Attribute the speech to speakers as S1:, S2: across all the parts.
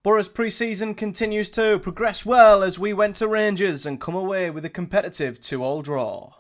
S1: Boro's pre-season continues to progress well as we went to Rangers and come away with a competitive 2-2 draw.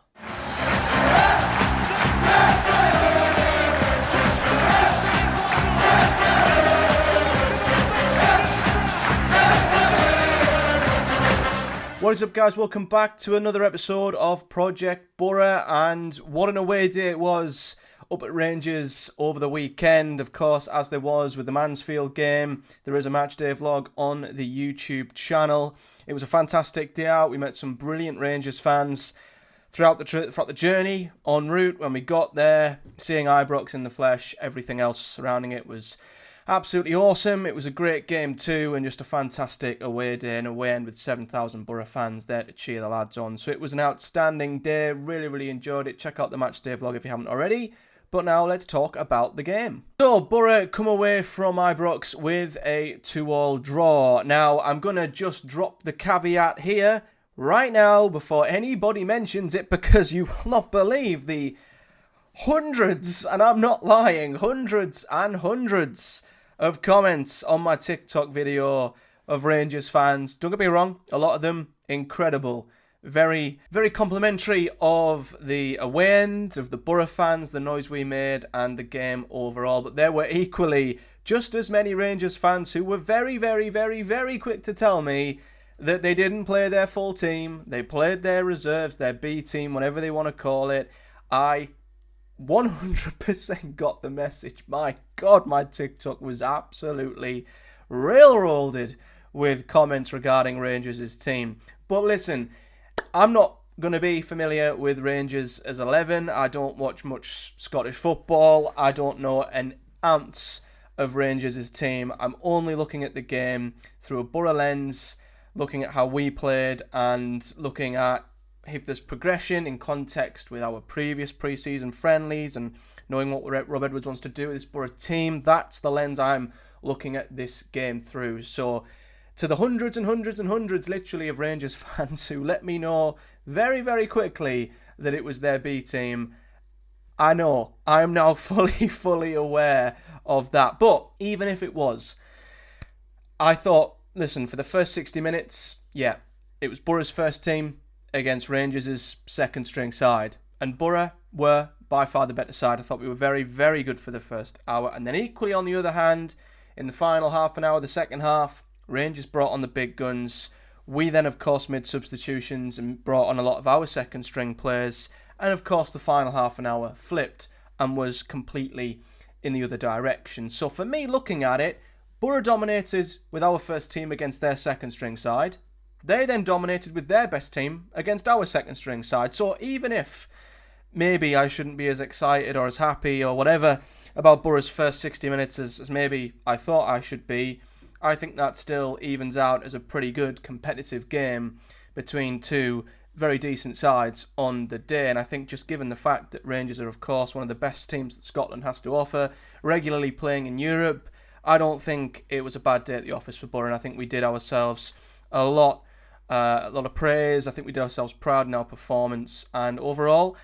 S1: What is up, guys? Welcome back to another episode of Project Boro, and what an away day it was up at Rangers over the weekend. Of course, as there was with the Mansfield game, there is a matchday vlog on the YouTube channel. It was a fantastic day out. We met some brilliant Rangers fans throughout the journey, en route, when we got there, seeing Ibrox in the flesh. Everything else surrounding it was absolutely awesome. It was a great game too, and just a fantastic away day and away end with 7,000 Boro fans there to cheer the lads on. So it was an outstanding day. Really enjoyed it. Check out the matchday vlog if you haven't already. But now let's talk about the game. So Boro come away from Ibrox with a 2-2 draw. Now I'm going to just drop the caveat here right now before anybody mentions it, because you will not believe the hundreds, and I'm not lying, hundreds and hundreds of comments on my TikTok video of Rangers fans. Don't get me wrong, a lot of them incredible. Very complimentary of the away end, of the Boro fans, the noise we made, and the game overall. But there were equally just as many Rangers fans who were very quick to tell me that they didn't play their full team. They played their reserves, their B team, whatever they want to call it. I 100% got the message. My God, my TikTok was absolutely railroaded with comments regarding Rangers' team. But listen, I'm not going to be familiar with Rangers as 11. I don't watch much Scottish football. I don't know an ounce of Rangers' team. I'm only looking at the game through a Boro lens, looking at how we played and looking at if there's progression in context with our previous pre-season friendlies and knowing what Rob Edwards wants to do with this Boro team. That's the lens I'm looking at this game through. So to the hundreds and hundreds literally of Rangers fans who let me know very quickly that it was their B team, I know, I am now fully aware of that. But even if it was, I thought, listen, for the first 60 minutes, yeah, it was Boro's first team against Rangers' second string side, and Boro were by far the better side. I thought we were very good for the first hour, and then equally on the other hand, in the final half an hour, the second half, Rangers brought on the big guns. We then, of course, made substitutions and brought on a lot of our second string players, and of course the final half an hour flipped and was completely in the other direction. So for me, looking at it, Boro dominated with our first team against their second string side. They then dominated with their best team against our second string side. So even if maybe I shouldn't be as excited or as happy or whatever about Boro's first 60 minutes as maybe I thought I should be, I think that still evens out as a pretty good competitive game between two very decent sides on the day. And I think just given the fact that Rangers are, of course, one of the best teams that Scotland has to offer, regularly playing in Europe, I don't think it was a bad day at the office for Boro, and I think we did ourselves a lot of praise. I think we did ourselves proud in our performance, and overall,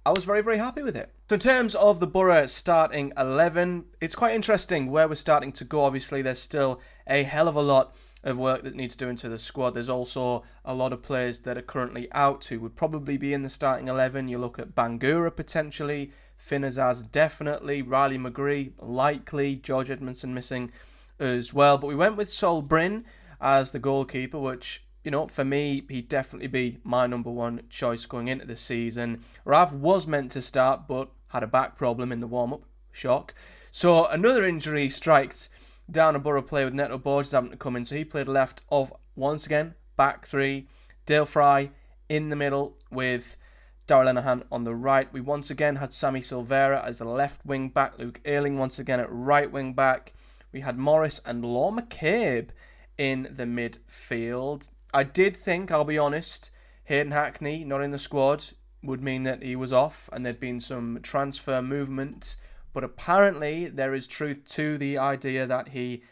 S1: I was very happy with it. So in terms of the Boro starting 11, it's quite interesting where we're starting to go. Obviously, there's still a hell of a lot of work that needs doing to the squad. There's also a lot of players that are currently out who would probably be in the starting 11. You look at Bangura potentially, Finn Azaz definitely, Riley McGree likely, George Edmondson missing as well. But we went with Sol Bryn as the goalkeeper, which, you know, for me, he'd definitely be my number one choice going into the season. Rav was meant to start, but had a back problem in the warm-up. Shock. So another injury striked down a Boro player with Neto Borges having to come in. So he played left of, once again, back three. Dale Fry in the middle with Darrell Lenihan on the right. We once again had Sammy Silvera as the left wing back. Luke Ayling once again at right wing back. We had Morris and Law McCabe in the midfield. I did think, I'll be honest, Hayden Hackney not in the squad would mean that he was off and there'd been some transfer movement. But apparently there is truth to the idea that he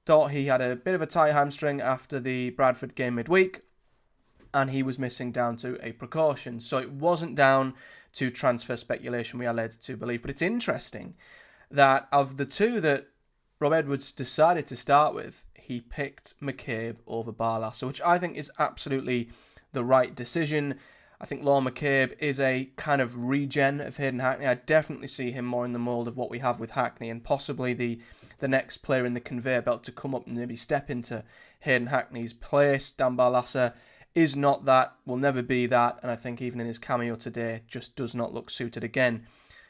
S1: thought he had a bit of a tight hamstring after the Bradford game midweek, and he was missing down to a precaution. So it wasn't down to transfer speculation, we are led to believe. But it's interesting that of the two that Rob Edwards decided to start with, he picked McCabe over Barlaser, which I think is absolutely the right decision. I think Law McCabe is a kind of regen of Hayden Hackney. I definitely see him more in the mould of what we have with Hackney, and possibly the next player in the conveyor belt to come up and maybe step into Hayden Hackney's place. Dan Barlaser is not that, will never be that, and I think even in his cameo today, just does not look suited again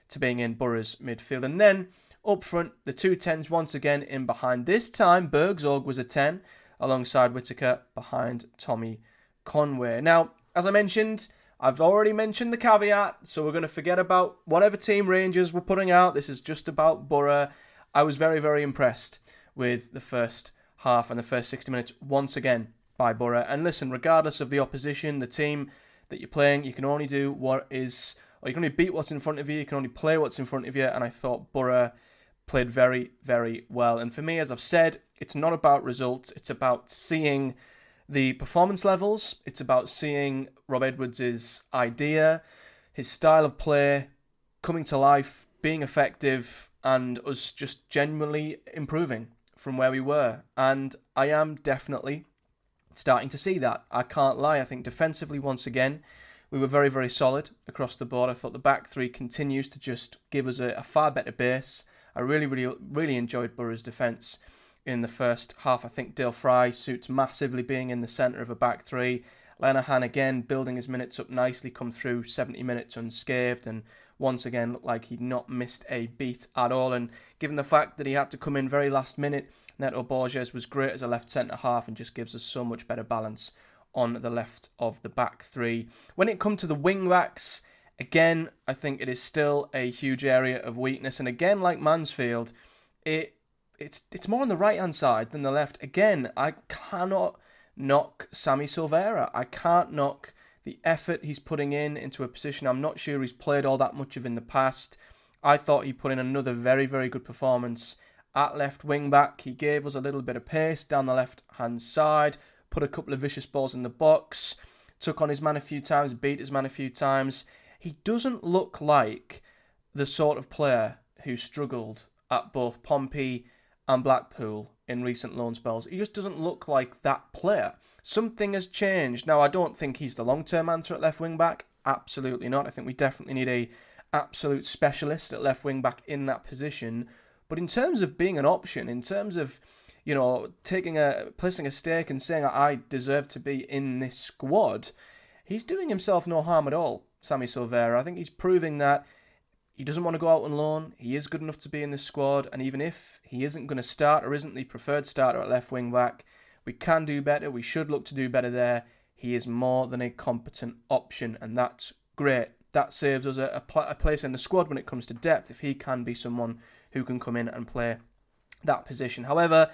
S1: to being in Boro's midfield. And then up front, the two 10s once again in behind. This time, Bergzorg was a 10, alongside Whittaker behind Tommy Conway. Now, as I mentioned, I've already mentioned the caveat, so we're going to forget about whatever team Rangers were putting out. This is just about Boro. I was very, very impressed with the first half and the first 60 minutes once again by Boro. And listen, regardless of the opposition, the team that you're playing, you can only do what is, or you can only beat what's in front of you, you can only play what's in front of you, and I thought Boro played very, very well. And for me, as I've said, it's not about results, it's about seeing the performance levels, it's about seeing Rob Edwards' idea, his style of play coming to life, being effective, and us just genuinely improving from where we were. And I am definitely starting to see that. I can't lie. I think defensively, once again, we were very, very solid across the board. I thought the back three continues to just give us a far better base. I really, really, really enjoyed Boro's defence in the first half. I think Dale Fry suits massively being in the centre of a back three. Lenihan again building his minutes up nicely, come through 70 minutes unscathed, and once again looked like he'd not missed a beat at all. And given the fact that he had to come in very last minute, Neto Borges was great as a left centre half and just gives us so much better balance on the left of the back three. When it comes to the wing backs, again, I think it is still a huge area of weakness. And again, like Mansfield, it's more on the right-hand side than the left. Again, I cannot knock Sammy Silvera. I can't knock the effort he's putting into a position I'm not sure he's played all that much of in the past. I thought he put in another very, very good performance at left wing-back. He gave us a little bit of pace down the left-hand side, put a couple of vicious balls in the box, took on his man a few times, beat his man a few times. He doesn't look like the sort of player who struggled at both Pompey and Blackpool in recent loan spells. He just doesn't look like that player. Something has changed. Now, I don't think he's the long-term answer at left wing-back. Absolutely not. I think we definitely need a absolute specialist at left wing-back in that position. But in terms of being an option, in terms of, placing a stake and saying I deserve to be in this squad, he's doing himself no harm at all, Sammy Silvera. I think he's proving that he doesn't want to go out on loan. He is good enough to be in this squad. And even if he isn't going to start or isn't the preferred starter at left wing back, we can do better. We should look to do better there. He is more than a competent option, and that's great. That saves us a place in the squad when it comes to depth, if he can be someone who can come in and play that position. However,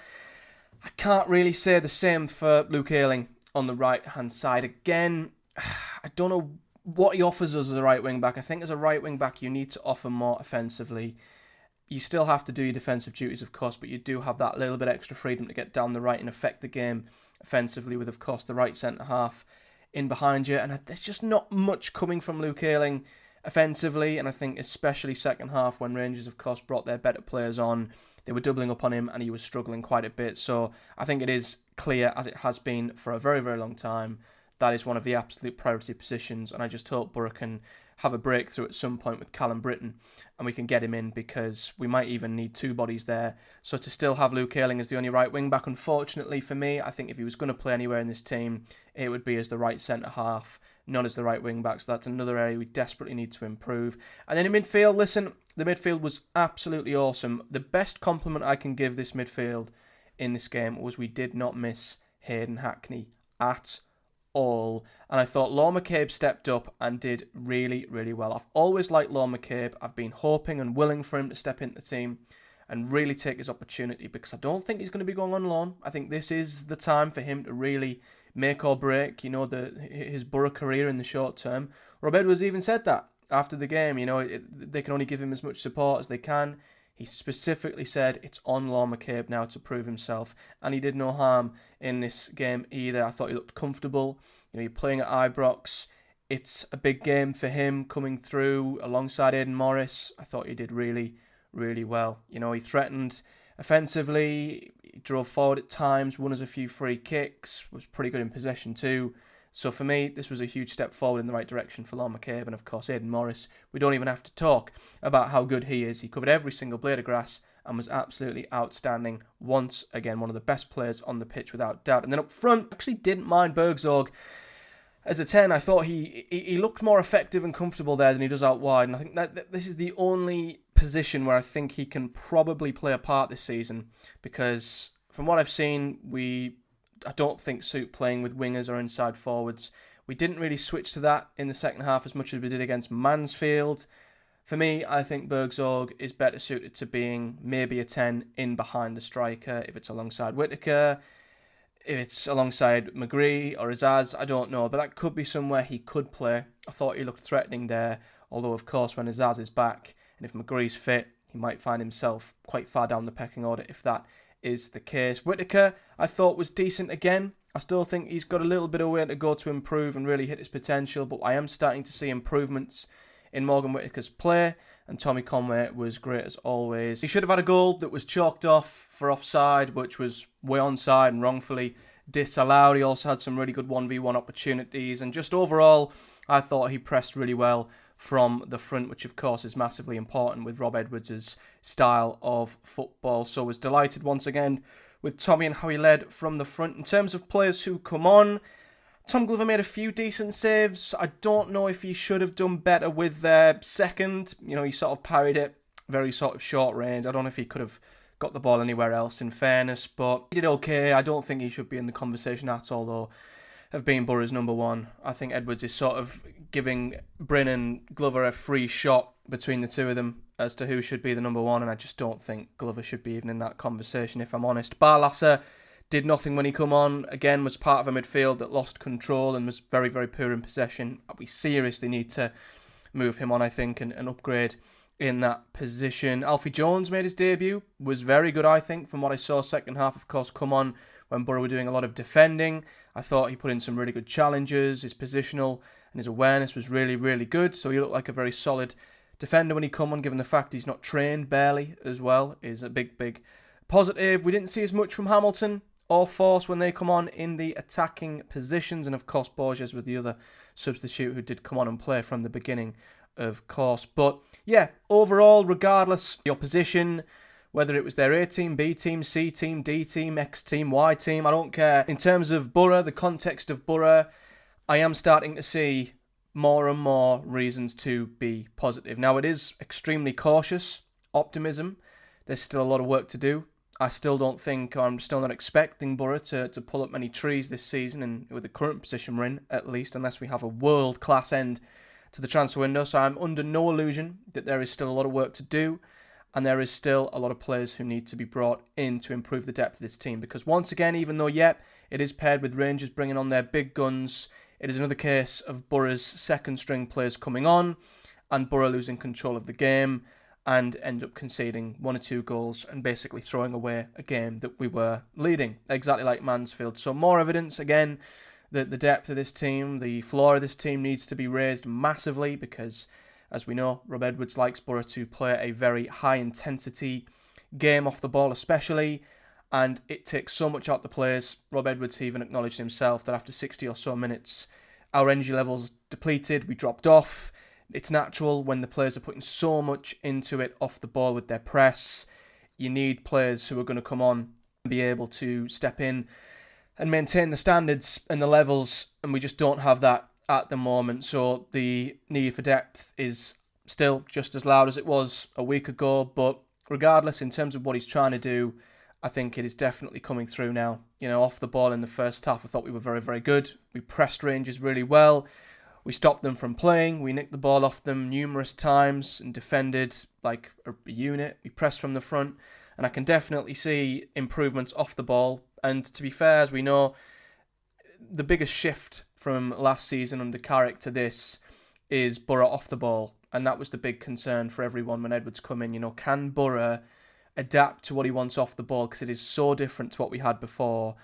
S1: I can't really say the same for Luke Ayling on the right-hand side. Again, I don't know what he offers us as a right wing-back. I think as a right wing-back, you need to offer more offensively. You still have to do your defensive duties, of course, but you do have that little bit extra freedom to get down the right and affect the game offensively with, of course, the right centre-half in behind you. And there's just not much coming from Luke Ayling offensively, and I think especially second half when Rangers, of course, brought their better players on, they were doubling up on him and he was struggling quite a bit. So I think it is clear, as it has been for a very, very long time, that is one of the absolute priority positions, and I just hope Boro can have a breakthrough at some point with Callum Britton and we can get him in, because we might even need two bodies there. So to still have Luke Ayling as the only right wing back, unfortunately for me, I think if he was going to play anywhere in this team, it would be as the right centre half, not as the right wing back. So that's another area we desperately need to improve. And then in midfield, listen, the midfield was absolutely awesome. The best compliment I can give this midfield in this game was we did not miss Hayden Hackney at all. And I thought Law McCabe stepped up and did really, really well. I've always liked Law McCabe. I've been hoping and willing for him to step into the team and really take his opportunity, because I don't think he's going to be going on loan. I think this is the time for him to really make or break, his Boro career in the short term. Rob Edwards even said that after the game. They can only give him as much support as they can. He specifically said it's on Law McCabe now to prove himself, and he did no harm in this game either. I thought he looked comfortable. You're playing at Ibrox. It's a big game for him coming through alongside Aidan Morris. I thought he did really, really well. He threatened Offensively, he drove forward at times, won us a few free kicks, was pretty good in possession too. So for me, this was a huge step forward in the right direction for Lon McCabe, and of course Aidan Morris. We don't even have to talk about how good he is. He covered every single blade of grass and was absolutely outstanding. Once again, one of the best players on the pitch without doubt. And then up front, I actually didn't mind Bergzorg as a 10. I thought he looked more effective and comfortable there than he does out wide, and I think that this is the only position where I think he can probably play a part this season, because from what I've seen, I don't think suit playing with wingers or inside forwards. We didn't really switch to that in the second half as much as we did against Mansfield. For me, I think Bergzorg is better suited to being maybe a 10 in behind the striker, if it's alongside Whittaker, if it's alongside McGree or Azaz, I don't know, but that could be somewhere he could play. I thought he looked threatening there, although of course when Azaz is back, and if McGree's fit, he might find himself quite far down the pecking order if that is the case. Whittaker, I thought, was decent again. I still think he's got a little bit of way to go to improve and really hit his potential, but I am starting to see improvements in Morgan Whittaker's play, and Tommy Conway was great as always. He should have had a goal that was chalked off for offside, which was way onside and wrongfully disallowed. He also had some really good 1v1 opportunities, and just overall, I thought he pressed really well from the front, which of course is massively important with Rob Edwards' style of football. So I was delighted once again with Tommy and how he led from the front. In terms of players who come on, Tom Glover made a few decent saves. I don't know if he should have done better with their second. He sort of parried it very sort of short range. I don't know if he could have got the ball anywhere else, in fairness, but he did okay. I don't think he should be in the conversation at all, though, of being Borough's number one. I think Edwards is sort of giving Bryn and Glover a free shot between the two of them as to who should be the number one, and I just don't think Glover should be even in that conversation, if I'm honest. Barlasser did nothing when he come on. Again, was part of a midfield that lost control and was very, very poor in possession. We seriously need to move him on, I think, and upgrade in that position. Alfie Jones made his debut. Was very good, I think, from what I saw second half. Of course, come on when Boro were doing a lot of defending. I thought he put in some really good challenges. His positional and his awareness was really, really good. So he looked like a very solid defender when he come on, given the fact he's not trained barely as well, is a big, big positive. We didn't see as much from Hamilton or Force when they come on in the attacking positions. And of course, Borges with the other substitute who did come on and play from the beginning, of course. But yeah, overall, regardless of the opposition, whether it was their A team, B team, C team, D team, X team, Y team, I don't care. In terms of Boro, the context of Boro, I am starting to see more and more reasons to be positive. Now, it is extremely cautious optimism. There's still a lot of work to do. I'm still not expecting Boro to pull up many trees this season, and with the current position we're in, at least, unless we have a world-class end to the transfer window. So I'm under no illusion that there is still a lot of work to do, and there is still a lot of players who need to be brought in to improve the depth of this team. Because once again, even though, it is paired with Rangers bringing on their big guns, it is another case of Boro's second-string players coming on and Boro losing control of the game and end up conceding 1 or 2 goals and basically throwing away a game that we were leading, exactly like Mansfield. So more evidence, again, that the depth of this team, the floor of this team needs to be raised massively because, as we know, Rob Edwards likes Boro to play a very high-intensity game off the ball especially, and it takes so much out the players. Rob Edwards even acknowledged himself that after 60 or so minutes, our energy levels depleted, we dropped off. It's natural when the players are putting so much into it off the ball with their press. You need players who are going to come on and be able to step in and maintain the standards and the levels, and we just don't have that at the moment. So the need for depth is still just as loud as it was a week ago, but regardless, in terms of what he's trying to do, I think it is definitely coming through now. Off the ball in the first half, I thought we were very, very good. We pressed Rangers really well. We stopped them from playing. We nicked the ball off them numerous times and defended like a unit. We pressed from the front, and I can definitely see improvements off the ball. And to be fair, as we know, the biggest shift from last season under Carrick to this is Boro off the ball. And that was the big concern for everyone when Edwards come in. Can Boro adapt to what he wants off the ball? Because it is so different to what we had before.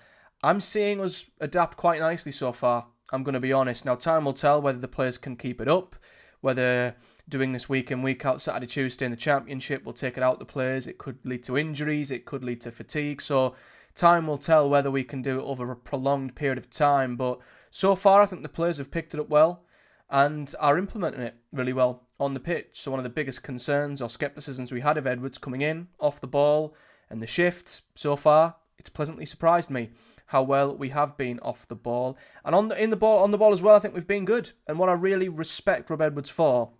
S1: I'm seeing us adapt quite nicely so far, I'm going to be honest. Now, time will tell whether the players can keep it up, whether doing this week in, week out, Saturday, Tuesday in the Championship will take it out the players. It could lead to injuries. It could lead to fatigue. So time will tell whether we can do it over a prolonged period of time. But so far, I think the players have picked it up well and are implementing it really well on the pitch. So one of the biggest concerns or scepticisms we had of Edwards coming in, off the ball, and the shift, so far, it's pleasantly surprised me how well we have been off the ball. And on the ball as well, I think we've been good. And what I really respect Rob Edwards for,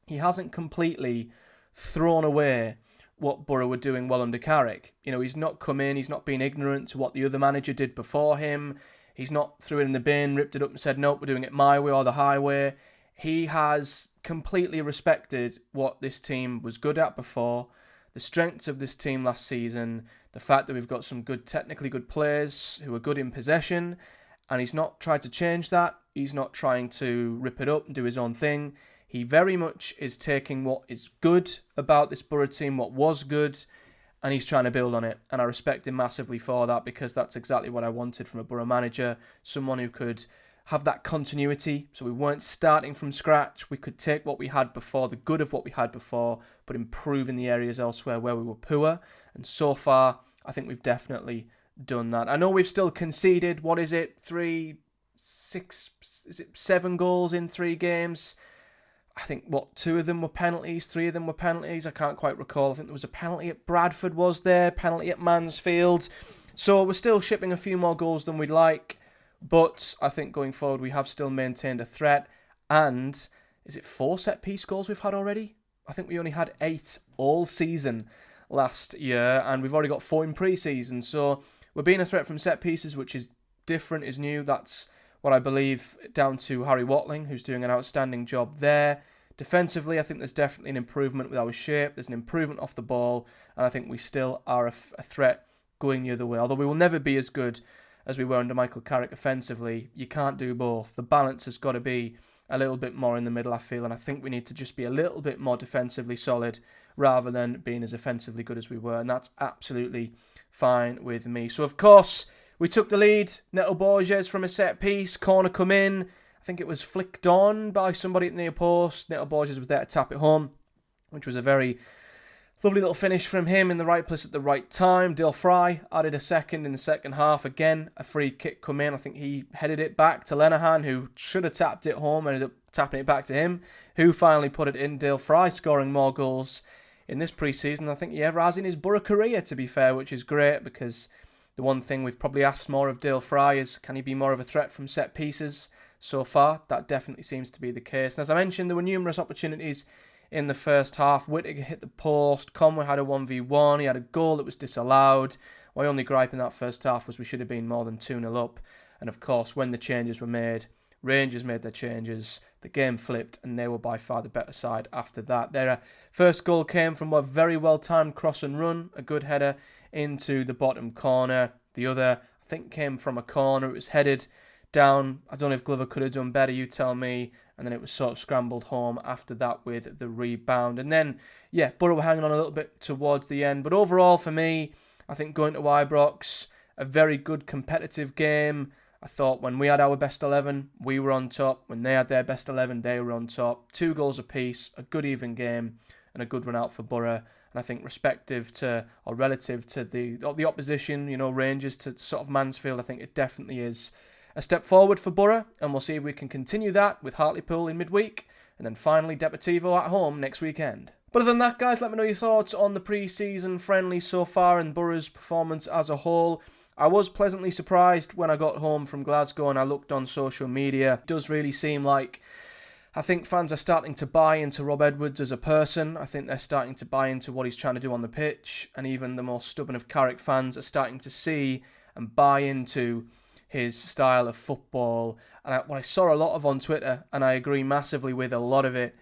S1: he hasn't completely thrown away what Boro were doing well under Carrick. You know, he's not come in, he's not been ignorant to what the other manager did before him. He's not threw it in the bin, ripped it up and said, nope, we're doing it my way or the highway. He has completely respected what this team was good at before, the strengths of this team last season, the fact that we've got some good, technically good players who are good in possession, and he's not tried to change that. He's not trying to rip it up and do his own thing. He very much is taking what is good about this Boro team, what was good, and he's trying to build on it. And I respect him massively for that, because that's exactly what I wanted from a Boro manager. Someone who could have that continuity, so we weren't starting from scratch. We could take what we had before, the good of what we had before, but improve in the areas elsewhere where we were poor. And so far, I think we've definitely done that. I know we've still conceded, 7 goals in 3 games. I think, 2 of them were penalties, 3 of them were penalties. I can't quite recall. I think there was a penalty at Bradford, was there? Penalty at Mansfield. So we're still shipping a few more goals than we'd like. But I think going forward, we have still maintained a threat. And is it 4 set-piece goals we've had already? I think we only had 8 all season last year. And we've already got 4 in pre-season. So we're being a threat from set-pieces, which is different, is new. That's what I believe down to Harry Watling, who's doing an outstanding job there. Defensively, I think there's definitely an improvement with our shape. There's an improvement off the ball. And I think we still are a threat going the other way. Although we will never be as good as we were under Michael Carrick offensively. You can't do both. The balance has got to be a little bit more in the middle, I feel. And I think we need to just be a little bit more defensively solid rather than being as offensively good as we were. And that's absolutely fine with me. So, of course, we took the lead. Neto Borges from a set piece. Corner come in. I think it was flicked on by somebody at the near post. Neto Borges was there to tap it home, which was a very lovely little finish from him in the right place at the right time. Dale Fry added a second in the second half. Again, a free kick come in. I think he headed it back to Lenihan, who should have tapped it home, ended up tapping it back to him, who finally put it in. Dale Fry scoring more goals in this pre-season I think he ever has in his Boro career, to be fair, which is great, because the one thing we've probably asked more of Dale Fry is, can he be more of a threat from set pieces? So far, that definitely seems to be the case. And as I mentioned, there were numerous opportunities in the first half. Whittaker hit the post. Conway had a 1v1. He had a goal that was disallowed. My only gripe in that first half was we should have been more than 2-0 up. And of course, when the changes were made, Rangers made their changes. The game flipped and they were by far the better side after that. Their first goal came from a very well-timed cross and run. A good header into the bottom corner. The other, I think, came from a corner. It was headed down. I don't know if Glover could have done better, you tell me. And then it was sort of scrambled home after that with the rebound. And then, yeah, Boro were hanging on a little bit towards the end. But overall, for me, I think going to Ibrox, a very good competitive game. I thought when we had our best 11, we were on top. When they had their best 11, they were on top. 2 goals apiece, a good even game, and a good run out for Boro. And I think relative to the opposition, you know, Rangers to sort of Mansfield, I think it definitely is a step forward for Boro, and we'll see if we can continue that with Hartlepool in midweek, and then finally Deportivo at home next weekend. But other than that, guys, let me know your thoughts on the pre-season friendly so far and Boro's performance as a whole. I was pleasantly surprised when I got home from Glasgow and I looked on social media. It does really seem like I think fans are starting to buy into Rob Edwards as a person. I think they're starting to buy into what he's trying to do on the pitch, and even the more stubborn of Carrick fans are starting to see and buy into his style of football. And what I saw a lot of on Twitter, and I agree massively with a lot of it,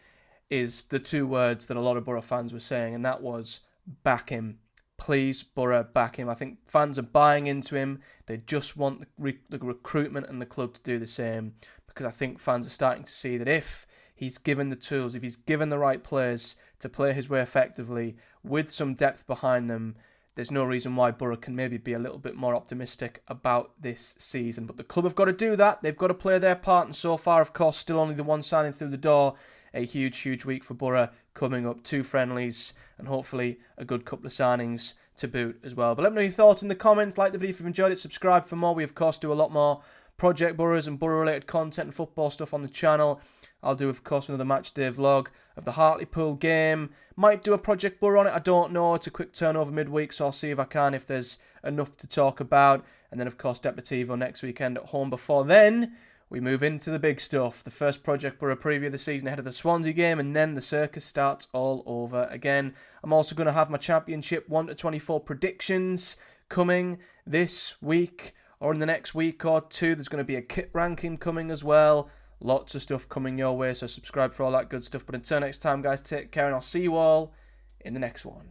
S1: is the 2 words that a lot of Boro fans were saying, and that was, back him. Please, Boro, back him. I think fans are buying into him. They just want the recruitment and the club to do the same, because I think fans are starting to see that if he's given the tools, if he's given the right players to play his way effectively, with some depth behind them, there's no reason why Boro can maybe be a little bit more optimistic about this season. But the club have got to do that. They've got to play their part. And so far, of course, still only the one signing through the door a huge week for Boro coming up. 2 friendlies and hopefully a good couple of signings to boot as well. But let me know your thoughts in the comments. Like the video if you've enjoyed it. Subscribe for more. We, of course, do a lot more Project Boroughs and Boro-related content and football stuff on the channel. I'll do, of course, another match day vlog of the Hartlepool game. Might do a Project Boro on it, I don't know. It's a quick turnover midweek, so I'll see if I can, if there's enough to talk about. And then, of course, Deportivo next weekend at home. Before then, we move into the big stuff. The first Project Boro preview of the season ahead of the Swansea game, and then the circus starts all over again. I'm also going to have my Championship 1-24 predictions coming this week or in the next week or two. There's going to be a kit ranking coming as well. Lots of stuff coming your way, so subscribe for all that good stuff. But until next time, guys, take care, and I'll see you all in the next one.